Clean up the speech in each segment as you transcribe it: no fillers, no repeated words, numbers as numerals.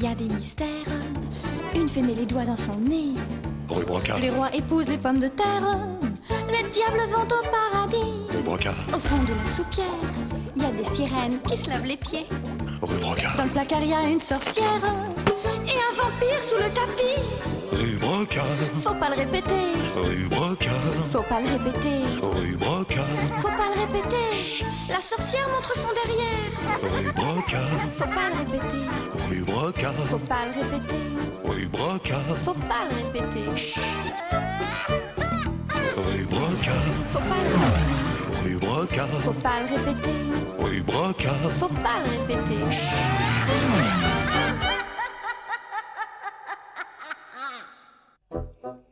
y a des mystères. Une fée met les doigts dans son nez. Rue Brocard. Les rois épousent les pommes de terre. Les diables vont au paradis. Rue Brocard. Au fond de la soupière, il y a des sirènes qui se lavent les pieds. Rue Brocard. Dans le placard, il y a une sorcière et un vampire sous le tapis. Rue Brocard. Faut pas le répéter. Rue Brocard. Faut pas le répéter. Rue Brocard. Faut pas le répéter. La sorcière montre son derrière. Rue Brocard. Faut pas le répéter. Rue Brocard. Faut pas le répéter. Rue Brocard. Faut pas le répéter. Rue Brocard. Faut pas le répéter. Rue Brocard. Faut pas le répéter. Rue Brocard. Faut pas le répéter.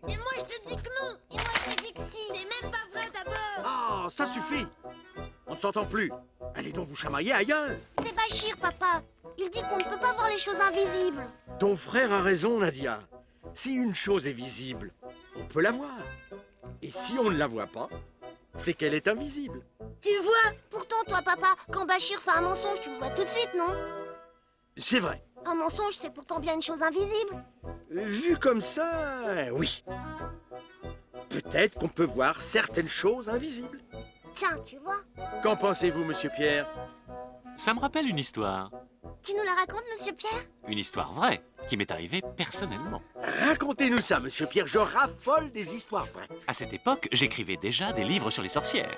Et moi je te dis que non. Et moi je te dis que si. C'est même pas vrai d'abord. Ah, ça suffit. On ne s'entend plus. Allez donc vous chamailler ailleurs. C'est Bachir, papa. Il dit qu'on ne peut pas voir les choses invisibles. Ton frère a raison, Nadia. Si une chose est visible, on peut la voir. Et si on ne la voit pas, c'est qu'elle est invisible. Tu vois? Pourtant, toi, papa, quand Bachir fait un mensonge, tu le vois tout de suite, non? C'est vrai. Un mensonge, c'est pourtant bien une chose invisible. Vu comme ça, oui. Peut-être qu'on peut voir certaines choses invisibles. Tiens, tu vois? Qu'en pensez-vous, monsieur Pierre? Ça me rappelle une histoire. Tu nous la racontes, monsieur Pierre? Une histoire vraie, qui m'est arrivée personnellement. Racontez-nous ça, monsieur Pierre. Je raffole des histoires vraies. À cette époque, j'écrivais déjà des livres sur les sorcières.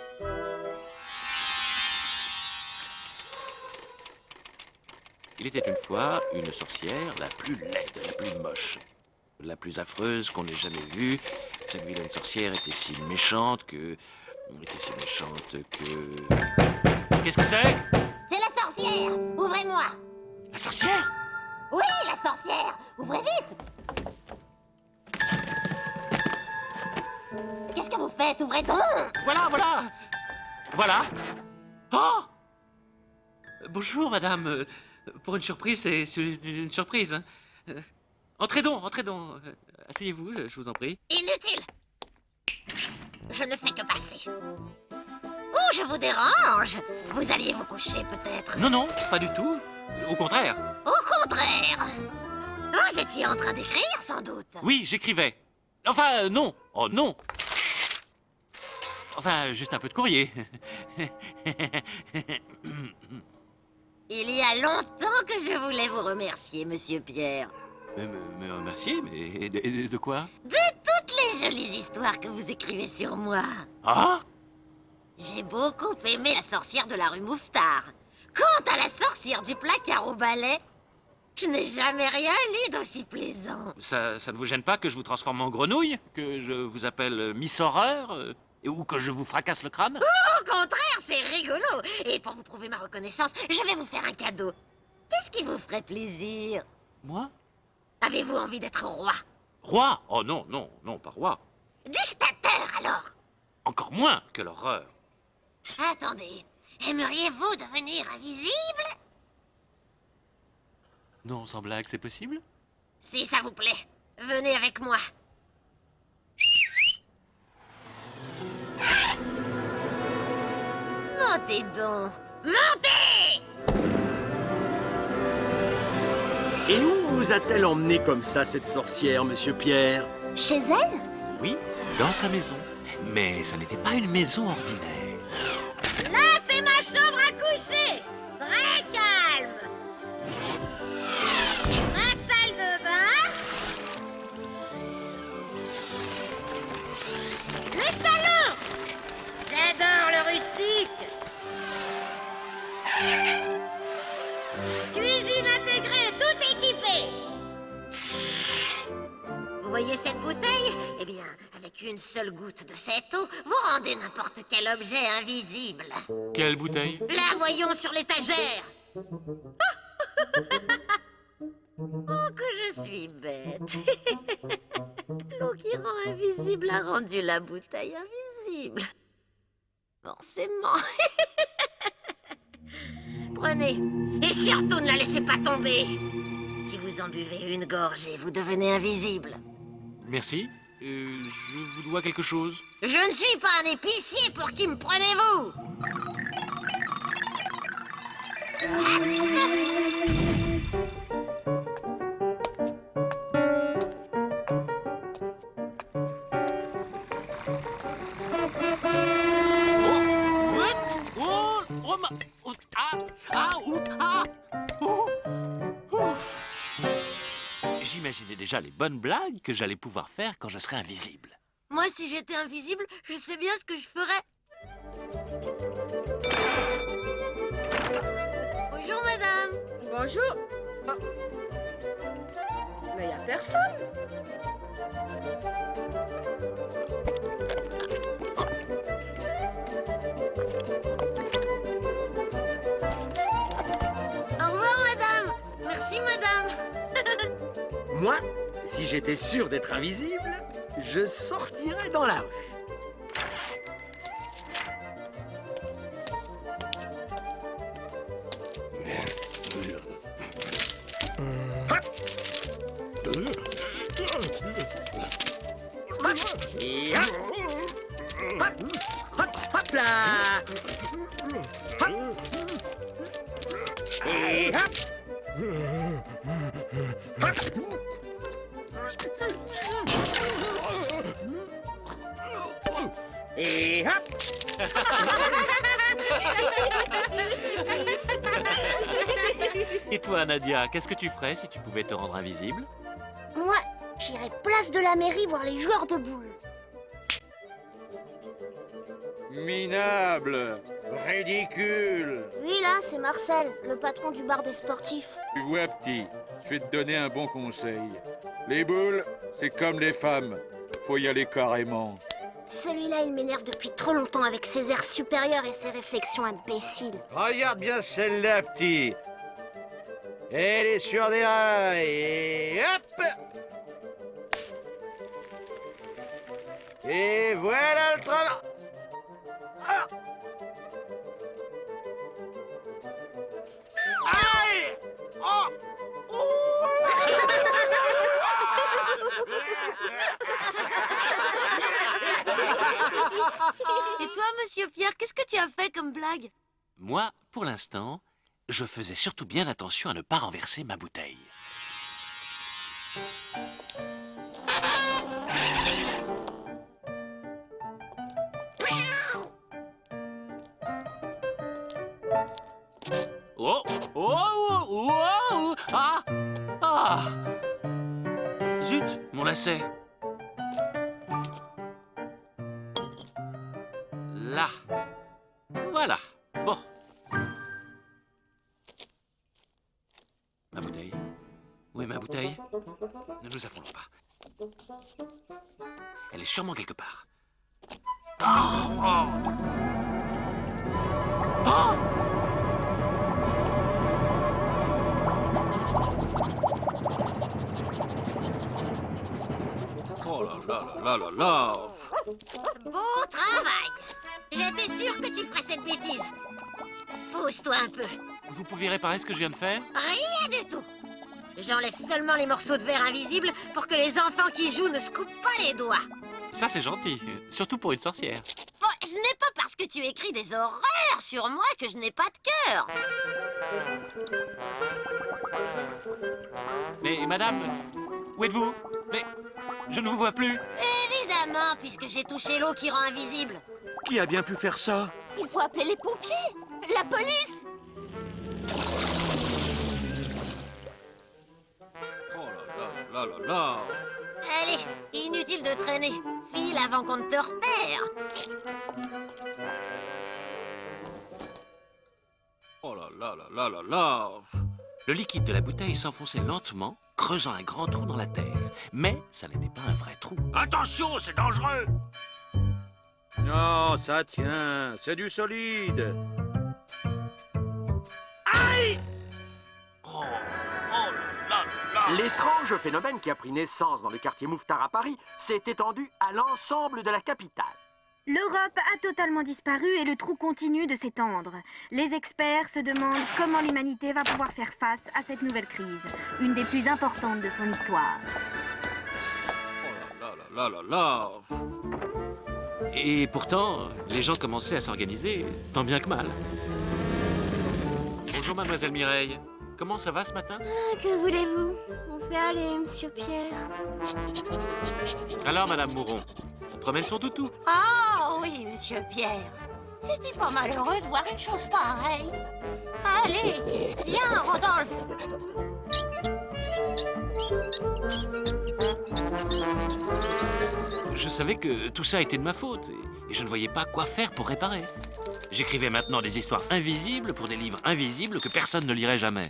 Il était une fois une sorcière, la plus laide, la plus moche, la plus affreuse qu'on ait jamais vue. Cette vilaine sorcière était si méchante que... Qu'est-ce que c'est? C'est la sorcière! Ouvrez-moi! La sorcière? Oui, la sorcière! Ouvrez vite! Qu'est-ce que vous faites? Ouvrez donc! Voilà, voilà! Voilà! Oh! Bonjour, madame. Pour une surprise, c'est une surprise. Hein. Entrez donc, entrez donc. Asseyez-vous, je vous en prie. Inutile! Je ne fais que passer. Oh, je vous dérange! Vous alliez vous coucher, peut-être? Non, non, pas du tout. Au contraire. Au contraire! Vous étiez en train d'écrire, sans doute. Oui, j'écrivais. Enfin, non. Oh, non. Enfin, juste un peu de courrier. Il y a longtemps que je voulais vous remercier, monsieur Pierre. Me remercier, mais de quoi? De toutes les jolies histoires que vous écrivez sur moi. Ah? J'ai beaucoup aimé la sorcière de la rue Mouffetard. Quant à la sorcière du placard au balai, je n'ai jamais rien lu d'aussi plaisant. Ça ne vous gêne pas que je vous transforme en grenouille? Que je vous appelle Miss Horreur? Ou que je vous fracasse le crâne? Au contraire, c'est rigolo. Et pour vous prouver ma reconnaissance, je vais vous faire un cadeau. Qu'est-ce qui vous ferait plaisir? Moi? Avez-vous envie d'être roi? Roi? Oh non, non, non, pas roi. Dictateur, alors? Encore moins que l'horreur. Attendez, aimeriez-vous devenir invisible? Non, sans blague, c'est possible? Si ça vous plaît, venez avec moi. Montez donc! Montez! Et où vous a-t-elle emmené comme ça, cette sorcière, monsieur Pierre? Chez elle? Oui, dans sa maison. Mais ça n'était pas une maison ordinaire. Là, c'est ma chambre à coucher! Très calme! Ma salle de bain. Le salon! J'adore le rustique! Cuisine intégrée, tout équipé! Vous voyez cette bouteille? Eh bien, avec une seule goutte de cette eau, vous rendez n'importe quel objet invisible. Quelle bouteille? La voyons sur l'étagère. Oh, que je suis bête. L'eau qui rend invisible a rendu la bouteille invisible. Forcément. Prenez. Et surtout, ne la laissez pas tomber. Si vous en buvez une gorgée, vous devenez invisible. Merci. Je vous dois quelque chose. Je ne suis pas un épicier, pour qui me prenez-vous? j'imaginais déjà les bonnes blagues que j'allais pouvoir faire quand je serai invisible. Moi, si j'étais invisible, je sais bien ce que je ferais. Bonjour, madame. Bonjour. Ah. Mais y a personne. Au revoir, madame. Merci, madame. Moi, si j'étais sûr d'être invisible, je sortirais dans la rue. Et hop, hop, hop, hop là. Hop. Et hop. Hop. Et hop. Et toi, Nadia, qu'est-ce que tu ferais si tu pouvais te rendre invisible? Moi, j'irais place de la mairie voir les joueurs de boules. Minable, ridicule. Lui, là, c'est Marcel, le patron du bar des sportifs. Tu vois, petit, je vais te donner un bon conseil. Les boules, c'est comme les femmes. Faut y aller carrément. Celui-là, il m'énerve depuis trop longtemps avec ses airs supérieurs et ses réflexions imbéciles. Regarde bien celle-là, petit. Elle est sur des rails et hop. Et voilà le travail. Ah. Aïe. Oh. Et toi, monsieur Pierre, qu'est-ce que tu as fait comme blague? Moi, pour l'instant, je faisais surtout bien attention à ne pas renverser ma bouteille. Oh! Oh! Oh! Oh! Ah! Ah! Zut, mon lacet. Là. Voilà. Bon. Ma bouteille. Où est ma bouteille? Ne nous affolons pas. Elle est sûrement quelque part. Oh! Oh! Oh! Oh là là là là là! Beau travail! J'étais sûre que tu ferais cette bêtise. Pousse-toi un peu. Vous pouviez réparer ce que je viens de faire? Rien du tout. J'enlève seulement les morceaux de verre invisibles pour que les enfants qui jouent ne se coupent pas les doigts. Ça, c'est gentil. Surtout pour une sorcière. Bon, ce n'est pas parce que tu écris des horreurs sur moi que je n'ai pas de cœur. Mais, madame, où êtes-vous? Mais, je ne vous vois plus. Évidemment, puisque j'ai touché l'eau qui rend invisible. Qui a bien pu faire ça? Il faut appeler les pompiers, la police. Oh là là là là là! Allez, inutile de traîner. File avant qu'on ne te repère. Oh là là là là là là! Le liquide de la bouteille s'enfonçait lentement, creusant un grand trou dans la terre. Mais ça n'était pas un vrai trou. Attention, c'est dangereux! Non, ça tient, c'est du solide. Aïe! Oh, oh là là là! L'étrange phénomène qui a pris naissance dans le quartier Mouffetard à Paris s'est étendu à l'ensemble de la capitale. L'Europe a totalement disparu et le trou continue de s'étendre. Les experts se demandent comment l'humanité va pouvoir faire face à cette nouvelle crise, une des plus importantes de son histoire. Oh là là là là là! Et pourtant, les gens commençaient à s'organiser, tant bien que mal. Bonjour, mademoiselle Mireille. Comment ça va ce matin? Que voulez-vous? On fait aller, monsieur Pierre. Alors, madame Mouron, on promène son toutou. Ah oui, monsieur Pierre. C'était pas malheureux de voir une chose pareille. Allez, viens, Rodolphe. Je savais que tout ça était de ma faute et je ne voyais pas quoi faire pour réparer. J'écrivais maintenant des histoires invisibles pour des livres invisibles que personne ne lirait jamais.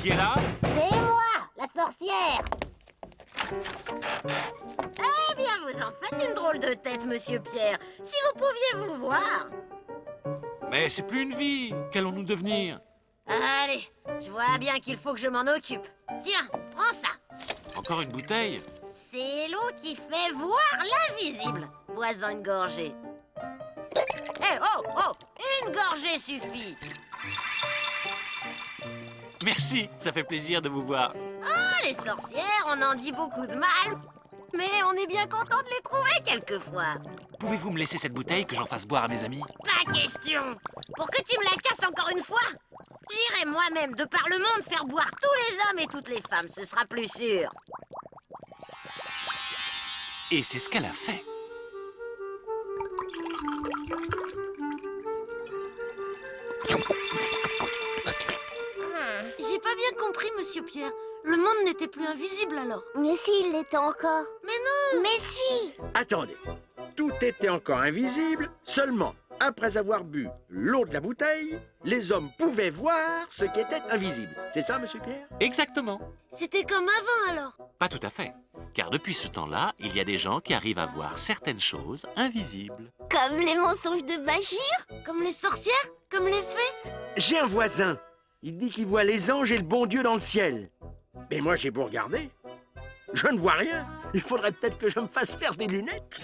Qui est là? C'est moi, la sorcière. Eh bien, vous en faites une drôle de tête, monsieur Pierre. Si vous pouviez vous voir. Mais c'est plus une vie. Qu'allons-nous devenir? Allez, je vois bien qu'il faut que je m'en occupe. Tiens, prends ça. Encore une bouteille? C'est l'eau qui fait voir l'invisible. Bois-en une gorgée. Eh, oh, une gorgée suffit. Merci, ça fait plaisir de vous voir. Ah, les sorcières, on en dit beaucoup de mal. Mais on est bien content de les trouver quelquefois. Pouvez-vous me laisser cette bouteille que j'en fasse boire à mes amis? Pas question. Pour que tu me la casses encore une fois, j'irai moi-même de par le monde faire boire tous les hommes et toutes les femmes, ce sera plus sûr. Et c'est ce qu'elle a fait. J'ai pas bien compris, monsieur Pierre. Le monde n'était plus invisible alors. Mais si, il l'était encore. Mais non! Mais si! Attendez, tout était encore invisible, seulement après avoir bu l'eau de la bouteille, les hommes pouvaient voir ce qui était invisible. C'est ça, monsieur Pierre? Exactement. C'était comme avant alors. Pas tout à fait. Car depuis ce temps-là, il y a des gens qui arrivent à voir certaines choses invisibles. Comme les mensonges de Bachir? Comme les sorcières? Comme les fées? J'ai un voisin. Il dit qu'il voit les anges et le bon Dieu dans le ciel. Mais moi, j'ai beau regarder, je ne vois rien. Il faudrait peut-être que je me fasse faire des lunettes.